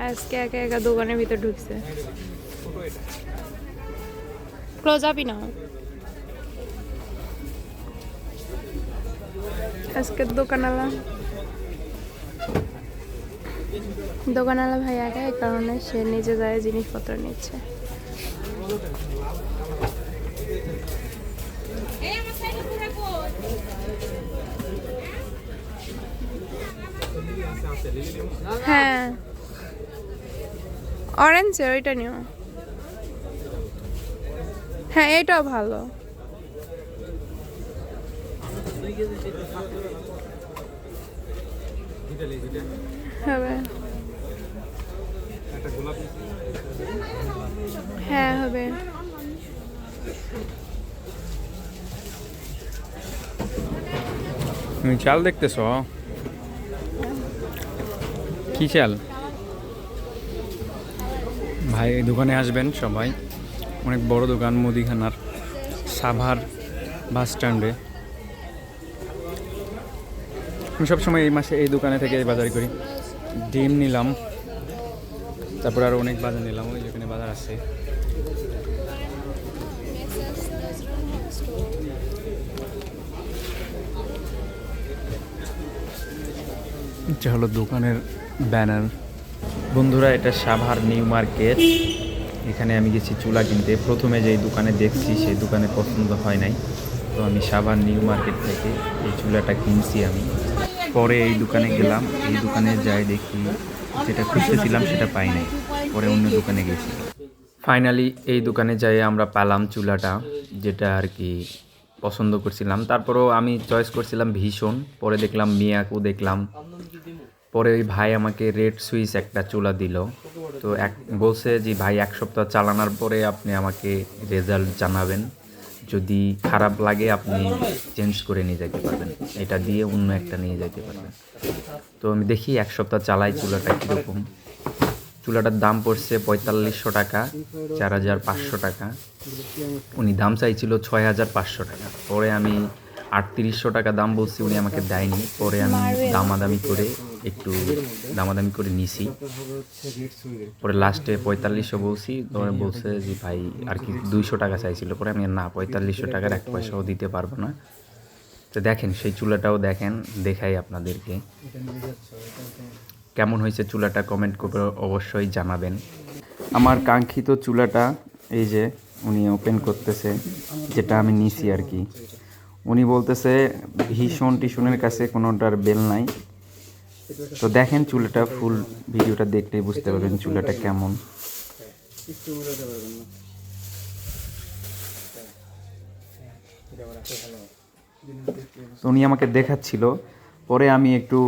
আজকে একা একা দোকানের ভিতর ঢুকছে। ক্লোজ আপই না আজকের দোকানওয়ালা ভাই একা, এই কারণে সে নিজে যায় জিনিসপত্র নিচ্ছে। হ্যাঁ অরেঞ্জ ওইটা নিও। হ্যাঁ এটাও ভালো। হবে হ্যাঁ হবে। তুমি চাল দেখতেছ? কি চাল? ভাই এই দোকানে আসবেন সবাই, অনেক বড় দোকান মুদিখানার, সাভার বাস স্ট্যান্ডে। আমি সবসময় এই মাসে এই দোকানে থেকে বাজার করি। ডিম নিলাম, তারপর আরও অনেক বাজার নিলাম, ওই যেখানে বাজার আছে। এটা হলো দোকানের ব্যানার। বন্ধুরা, এটা সাভার নিউ মার্কেট। এখানে আমি গেছি চুলা কিনতে। প্রথমে যেই দোকানে দেখছি সেই দোকানে পছন্দ হয় নাই, তো আমি সাভার নিউ মার্কেট থেকে এই চুলাটা কিনছি আমি। পরে এই দোকানে গেলাম, এই দোকানে যাই দেখি যেটা খুঁজতেছিলাম সেটা পাই নাই, পরে অন্য দোকানে গেছি। ফাইনালি এই দোকানে যাই আমরা পেলাম চুলাটা, যেটা আর কি পছন্দ করছিলাম। তারপরেও আমি চয়েস করছিলাম ভীষণ, পরে দেখলাম মিয়াকো দেখলাম, পরে ওই ভাই আমাকে রেড সুইচ একটা চুলা দিল। তো বলছে যে ভাই 1 সপ্তাহ চালানোর পরে আপনি আমাকে রেজাল্ট জানাবেন, যদি খারাপ লাগে আপনি চেঞ্জ করে নিয়ে যেতে পারবেন, এটা দিয়ে অন্য একটা নিয়ে যেতে পারবেন। তো আমি দেখি 1 সপ্তাহ চালাই চুলাটা কীরকম। চুলাটার দাম পড়ছে 4500 টাকা, 4500 টাকা। উনি দাম চাইছিল 6500 টাকা। পরে আমি 3800 টাকা দাম বলছি, উনি আমাকে দেয়নি। পরে আমি দামাদামি করে নিছি। পরে লাস্টে 4500 বলছি, বলছে যে ভাই আর কি 200 টাকা চাইছিল। পরে আমি না, 4500 টাকার 1 পয়সাও দিতে পারবো না। তো দেখেন সেই চুলাটাও দেখাই আপনাদেরকে কেমন হয়েছে চুলাটা, কমেন্ট করে অবশ্যই জানাবেন। আমার কাঙ্ক্ষিত চুলাটা এই যে উনি ওপেন করতেছে, যেটা আমি নিছি আর কি। উনি বলতেছে ভীষণ টিশনের কাছে কোনোটার বেল নাই। তো দেখেন চুলাটা, ফুল ভিডিওটা দেখলেই বুঝতে পারবেন চুলাটা কেমন। তো উনি আমাকে দেখাচ্ছিল, পরে আমি একটু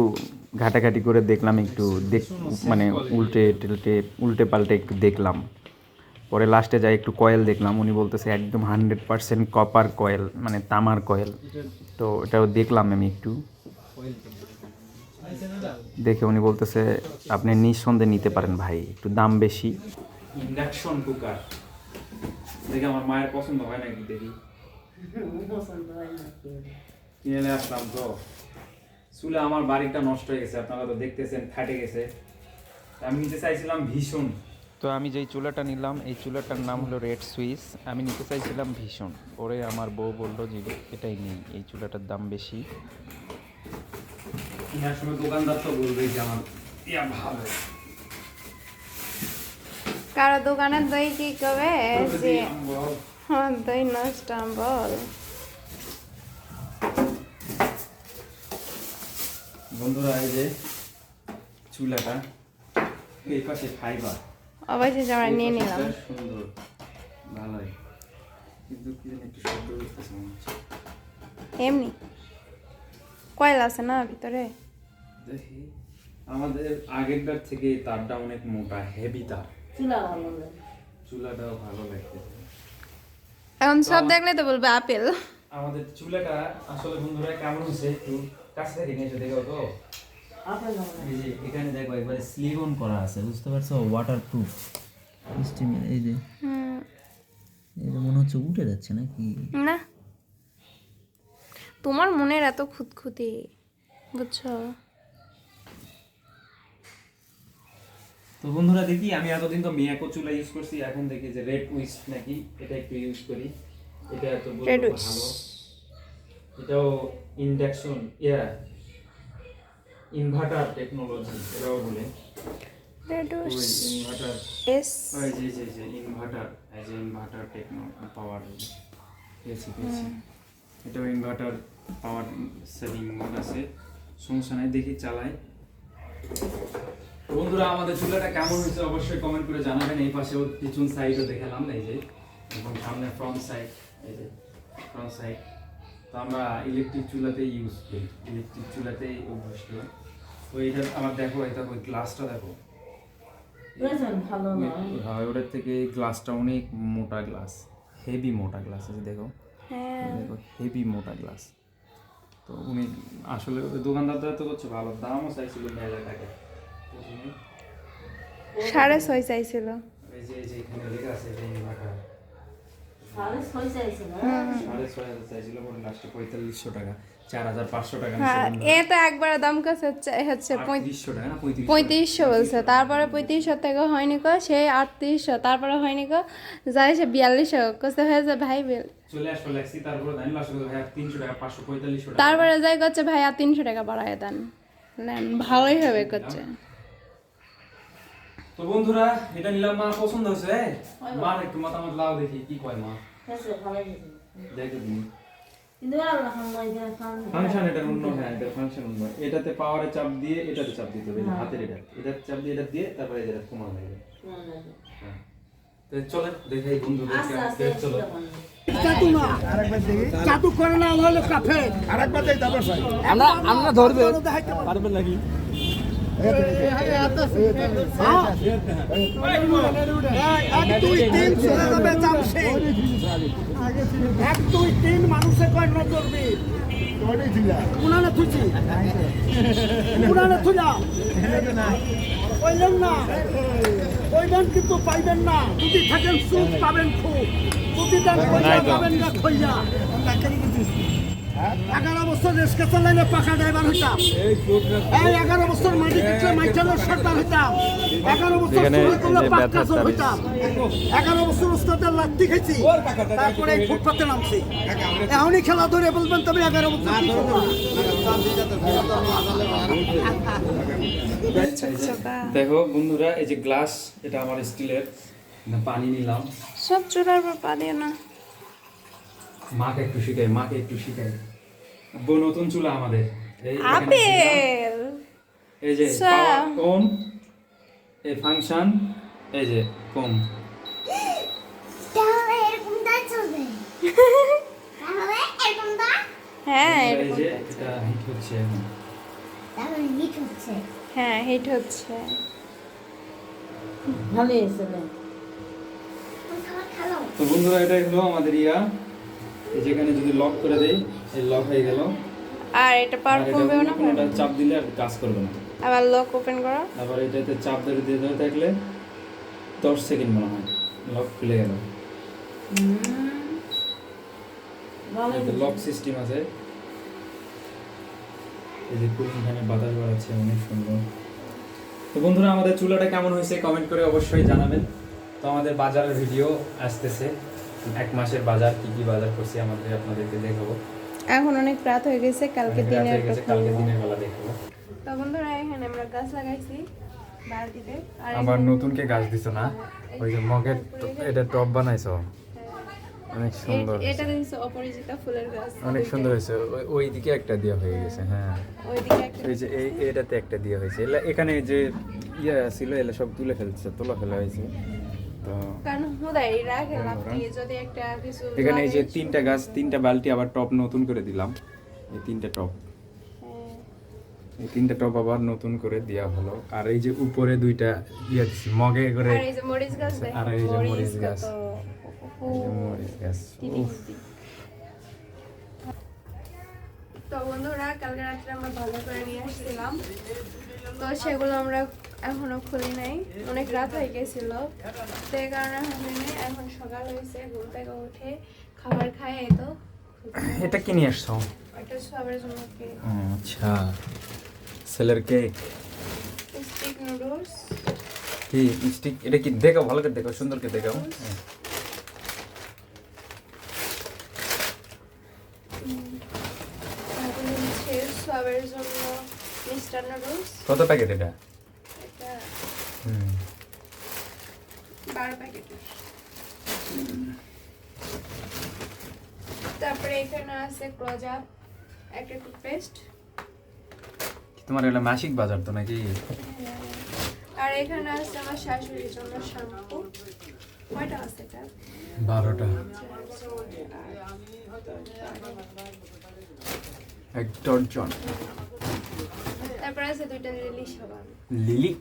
ঘাটাঘাটি করে দেখলাম, একটু মানে উল্টে পাল্টে একটু দেখলাম। পরে লাস্টে যাই একটু কয়েল দেখলাম, উনি বলতেছে একদম 100% কপার কয়েল, মানে তামার কয়েল। তো এটাও দেখলাম আমি একটু দেখে, উনি বলতেছে আপনি নিঃসন্দেহে নিতে পারেন ভাই, একটু দাম বেশি। ইন্ডাকশন কুকার দেখে আমার মায়ের পছন্দ হয় নাকি, দেখি কিনে আসলাম। তো চুলা আমার বাড়িটা নষ্ট হয়ে গেছে, আপনারা তো দেখতেছেন ফাটে গেছে। আমি নিতে চাইছিলাম ভীষণ। তো আমি যেই চুলাটা নিলাম, এই চুলাটার নাম হলো রেড সুইচ। আমি নিতে চাইছিলাম ভীষণ, পরে আমার বউ বললো যে এটাই নেই, এই চুলাটার দাম বেশি। কেনার সময় দোকানদার তো বলবে যে আমার ভালো। কারো দোকানের দই কি কবে যে দই নষ্ট বল। বন্ধুরা, এই যে চুলাটা, এই পাশে ফাইবার, অবশ্যই আমরা নিয়ে নিলাম। সুন্দর, ভালোই, কিন্তু কি জানি একটু শব্দ করতেছে মনে হচ্ছে। এমনি কয়েল আছে না ভিতরে। দেখি, আমাদের আগেরটার থেকে তারটা অনেক মোটা, হেভি তার। চুলাটাও ভালো লাগতেছে। এখন সব দেখলে তো বলবে আপেল। আমাদের চুলাটা আসলে বন্ধুরা কেমন হচ্ছে, একটু কাছ থেকে নিয়ে এসে দেখো তো। এই যে এখানে দেখো একবারে স্লিভ অন করা আছে, বুঝতে পারছো, ওয়াটারপ্রুফ সিস্টেম। এই যে মনে হচ্ছে উঠে যাচ্ছে নাকি না, তোমার মনের এত খুঁতখুঁতি, বুঝছো। তো বন্ধুরা দেখি, আমি এতদিন তো মিয়াকো চুলা ইউজ করছি, এখন দেখি যে রেড উইস্ট নাকি এটা একটু ইউজ করি। এটা এত Red ভালো, Wish। এটাও ইন্ডাকশন ইনভার্টার টেকনোলজি এটাও বলে। রেডুস ইনভার্টার এস ওই যে ইনভার্টার এজ ইনভার্টার পাওয়ার পেয়েছি। এটাও ইনভার্টার পাওয়ার সেভিং মোড আছে, সমস্যা নাই, দেখি চালাই। তো বন্ধুরা আমাদের চুলাটা কেমন হয়েছে অবশ্যই কমেন্ট করে জানাবেন। এই পাশেও পিছন সাইডও দেখালাম, এই যে, এবং সামনে ফ্রন্ট সাইড, এই যে ফ্রন্ট সাইড। তো আমরা ইলেকট্রিক চুলাতেই ইউজ করি, ইলেকট্রিক চুলাতেই অভ্যস্ত। তো এটা আমার দেখো, এটা ওই গ্লাসটা দেখো, হ্যাঁ ওটার থেকে গ্লাসটা অনেক মোটা গ্লাস, হেভি মোটা গ্লাস আছে, দেখো দেখো হেভি মোটা গ্লাস। তো উনি আসলে দোকানদারটা তো করছে ভালো, দামও চাইছিল 9,000 টাকা। 6.5 চাইছিল। এই যে এখানে লেখা আছে যে ইনভার্টার 6.5 চাইছিল। 6,500 চাইছিল, পরে লাস্টে 4,500 টাকা, 4,500 টাকা হ্যাঁ এটা একবার দাম কাছে হচ্ছে 3,500 টাকা না 3500 বলছে, তারপরে 3500 থেকে হয়নি কো সেই 3800, তারপরে হয়নি কো যায় সে 4200 কষ্ট হয়ে যায় ভাই বিল। চলে আসলো লেক্সি, তারপরে দাম লাস্ট ভাই 300 টাকা, 545 টাকা, তারপরে যাই করছে ভাই আর 300 টাকা বাড়ায় দেন, নেন ভালোই হবে করছে। তো বন্ধুরা এটা নিলাম, মা পছন্দ হয়েছে? মার একটু মতামত লাও দেখি কি কয় মা। হয়েছে, ভালোই হয়েছে। দেখো তুমি কিন্তু আর না হয় যে ফাংশন এটা অন্য, হ্যাঁ এটা ফাংশন অন্য। এটাতে পাওয়ারে চাপ দিয়ে এটাতে চাপ দিতে হবে, হাতের এটা চাপ দিয়ে এটা দিয়ে তারপরে এটা কমানো যাবে। হ্যাঁ তো চলেন দেখাই বন্ধুদের আস্তে আস্তে কেমন, চলো। জাদু না, জাদু করে না হলো কাফে। আরেকবার দেই তারপর ভাই আমরা ধরবে পারবেন নাকি? এক দুই তিন চলে যাবে চামচে। 1 2 3 মানুষে কয় নজরবি উনানে থুচি উনানে থুজা কইলেন না, কইলেন কিন্তু পাইবেন না। যদি থাকেন সুখ পাবেন খুব, যদি দেন কইয়া পাবেন না খইয়া। 11 বছর রেস্কে চালাইলে পাকা ড্রাইভার হইতাম। এই 11 বছর মাটি কেটে মাইটালের সরকার হইতাম। 11 বছর চুরি করলে বাক্কাসর হইতাম। 11 বছর ওস্তাদের লাত্তি খাইছি, তারপরে এই ফুটপাতে নামছি। এখনই খেলা ধরে বলবেন তবে 11 বছর কি করবো। দেখো বন্ধুরা এই যে গ্লাস, এটা আমার স্টিলের, পানি নিলাম। সব চুলার পর পা দিও না। মাকে একটু শিখাই বউ, নতুন চুলা আমাদের। এই এখানে আপেল এই যে আচ্ছা। পাওয়ার অন, এই ফাংশন, এই যে কম। তাহলে এরকমটা চলবে। তাহলে এরকমটা হ্যাঁ এই এরকম যে এটা হিট হচ্ছে এখন। তাহলে হিট হচ্ছে। হ্যাঁ হিট হচ্ছে। ভালোই হয়েছে। খাবার খালো। তো বন্ধুরা এটা হলো আমাদের এই যেখানে যদি লক করে দেই, এই লক হয়ে গেল। আর এটা পাওয়ার আর এটা কমবেও না, কোনোটা চাপ দিলে আর কাজ করবে না। আবার লক ওপেন করো। আবার এটাতে চাপ দিয়ে ধরে থাকলে 10 সেকেন্ড মনে হয় লক খুলে গেল। লক সিস্টেম আছে, এই যে কুলিং ফ্যানে বাতাস বাড়াচ্ছে, অনেক সুন্দর। তো বন্ধুরা আমাদের চুলাটা কেমন হয়েছে কমেন্ট করে অবশ্যই জানাবেন। তো আমাদের বাজারের ভিডিও আসতেছে, 1 মাসের বাজার, কি কি বাজার করছি আপনাদেরকে দেখাবো। এখন অনেক রাত হয়ে গেছে, কালকে অনেক রাত দিনের হয়ে গেছে, কালকে দিনের বেলা দেখাবো। তো বন্ধুরা এখানে আমরা গাছ লাগাইছি বালতিতে। আর আবার নতুন কে গাছ দিছো না, ওই যে মগের এটা টপ বানাইছো, অনেক সুন্দর। এটা দিছে অপরিচিতা ফুলের গাছ, অনেক সুন্দর হয়েছে। ওই দিকে একটা দেওয়া হয়ে গেছে, হ্যাঁ ওইদিকে একটা এই যে এটাতে একটা দেওয়া হয়েছে। এখানে যে ছিল এগুলো সব তোলা ফেলা হয়েছে। তো কারণ হুদাই রাখে লাভ কি, যদি একটা কিছু এখানে এই যে লাগে, 3টা গাছ, 3টা বালতি, আবার টপ নতুন করে দিলাম। এই 3টা টপ, হ্যাঁ, এই 3টা টপ আবার নতুন করে দেওয়া হলো। আর এই যে উপরে 2টা দিছি মগে করে, আর এই যে মরিচ গাছ দেখ, আর এই যে মরিচ গাছ, কত, এই যে মরিচ গাছ। উফ, তো বন্ধুরা কালকে রাত্রে আমরা ভালো করে নিয়ে আসছিলাম, তো সেগুলো আমরা এখনো খুলি নাই, অনেক রাত হয়ে গেছিল, তো এই কারণে খুলিনি। এখন সকাল হয়েছে, ঘুম থেকে উঠে খাবার খাই, এই তো এটা কি নিয়ে আসছো? একটা সবার জন্য কেক, আচ্ছা, সেলের কেক। স্টিক নুডলস, কি কি স্টিক এটা কি দেখাও, ভালো করে দেখাও, সুন্দর করে দেখাও। হ্যাঁ। তারপরে হচ্ছে সবের জন্য মিস্টার নুডলস, কত প্যাকেট এটা? এটা হুম 12 প্যাকেটের। তারপরে এখানে আছে ক্লোজআপ একটা টুথপেস্ট, তোমার এগুলো মাসিক বাজার তো নাকি? আর এখানে আছে আমার শাশুড়ির জন্য শ্যাম্পু। কয়টা আছে এটা? 12টা। এক ডজন। তারপরে আছে 2টা লিলি সাবান, লিলি,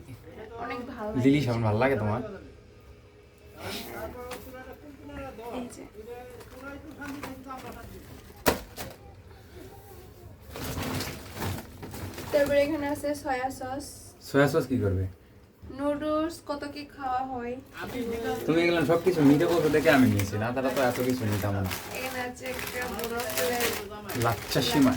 অনেক ভালো লিলি লাগে। সাবান ভালো লাগে তোমার? এই যে তারপরে এখানে আছে সয়া সস, সয়া সস কি করবে? নুডলস কত কি খাওয়া হয়। তুমি এগুলো সব কিছু নিতে বলছো দেখে আমি নিয়েছি, না তারা তো এত কিছু নিতাম না। এখানে আছে একটা বড় প্লেট লাচ্চা সিমাই।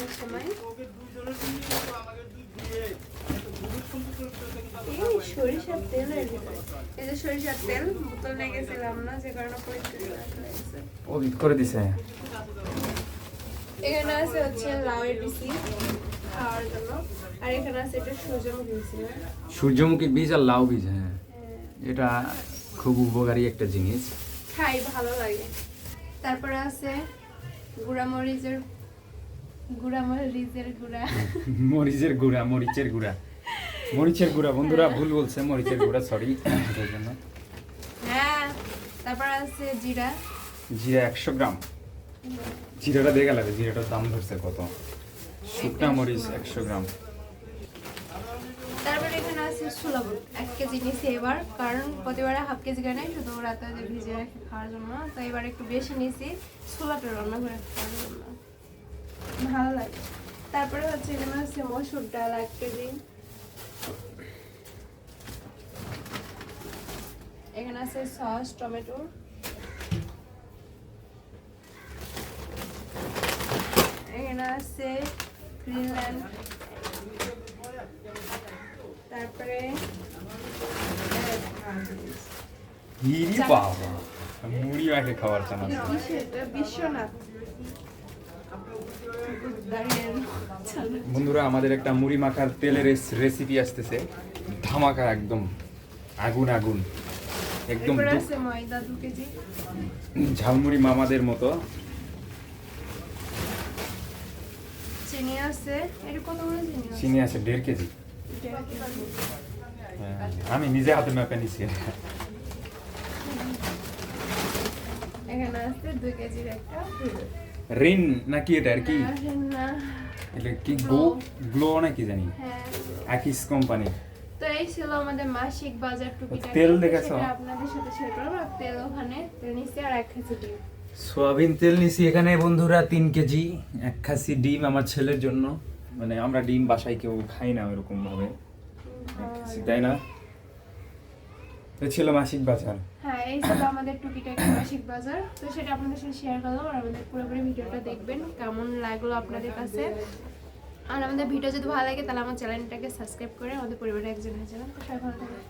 এই সরিষার তেলের ভিতরে, এই যে সরিষার তেল বোতল নিয়ে গেছিলাম না, যে কারণে পরিষ্কার করে দিয়েছে। ও বিট করে দিছে। এখানে আছে হচ্ছে লাউয়ের বিচি খাওয়ার জন্য, আর এখানে আছে এটা সূর্যমুখী বিচি না? সূর্যমুখী বীজ আর লাউ বীজ, হ্যাঁ হ্যাঁ, এটা খুব উপকারী একটা জিনিস। খাই ভালো লাগে। তারপরে আছে গুঁড়ামরিচের গুঁড়া, মরিচের গুঁড়া, মরিচের গুঁড়া, মরিচের গুঁড়া বন্ধুরা ভুল বলছে, মরিচের গুঁড়া, সরি এটার জন্য। হ্যাঁ, তারপরে আছে জিরা, জিরা 100 গ্রাম। জিরাটা দেখে লাগে, জিরাটার দাম ধরছে কত। শুকনা মরিচ 100 গ্রাম। তারপরে এখানে আছে ছোলা বুট 1 কেজি নিয়েছি এবার, কারণ প্রতিবারে হাফ কেজি করে নেই, শুধু রাতে ভিজিয়ে রেখে খাওয়ার জন্য। তো এবার একটু বেশি নিয়েছি ছোলাটা রান্না করে খাওয়ার জন্য, ভালো লাগে। তারপরে হচ্ছে এখানে আছে মসুর ডাল 1 কেজি, এখানে আছে সস টমেটো, এখানে আছে গ্রিনল্যান্ড, তারপরে ইরি বাবা, মুড়ি মাখে খাওয়ার চান আছে। বিশ্বনাথ বন্ধুরা আমাদের একটা মুড়ি মাখার তেলের রেসিপি আসতেছে, ধামাকা একদম, আগুন আগুন একদম। এরপরে আছে ময়দা 2 কেজি, ঝালমুড়ি মামাদের মতো। চিনি আছে, এটা কত বড় চিনি আছে? চিনি আছে 1.5 কেজি। 1.5 কেজি। হ্যাঁ, আমি নিজে হাতে মেপে নিছি। এখানে আছে 2 কেজির একটা রিন নাকি এটা আর কি? না, এটা কি গ্লো নাকি জানি, হ্যাঁ। আকিস কোম্পানি। তো এই ছিল আমাদের মাসিক বাজার টুকিটাকি। তেল দেখেছো? সেটা আপনাদের সাথে শেয়ার করলাম। আর তেল ওখানে তেল নিচ্ছি আর 1 কেজি ডিম। সোয়াবিন তেল নিছি এখানে বন্ধুরা 3 কেজি, 1 খাসি ডিম আমার ছেলের জন্য, মানে আমরা ডিম বাসায় কেউ খাই না ওরকম ভাবে, তাই না? তো ছিল মাসিক বাজার। হ্যাঁ, এই ছিল আমাদের টুকিটাকি মাসিক বাজার। তো সেটা আপনাদের সাথে শেয়ার করলাম। আর আমাদের পুরোপুরি ভিডিওটা দেখবেন, কেমন লাগলো আপনাদের কাছে। আর আমাদের ভিডিও যদি ভালো লাগে তাহলে আমার চ্যানেলটাকে সাবস্ক্রাইব করে আমাদের পরিবারের একজন হয়ে যাবেন। তো সবাই ভালো থাকবেন।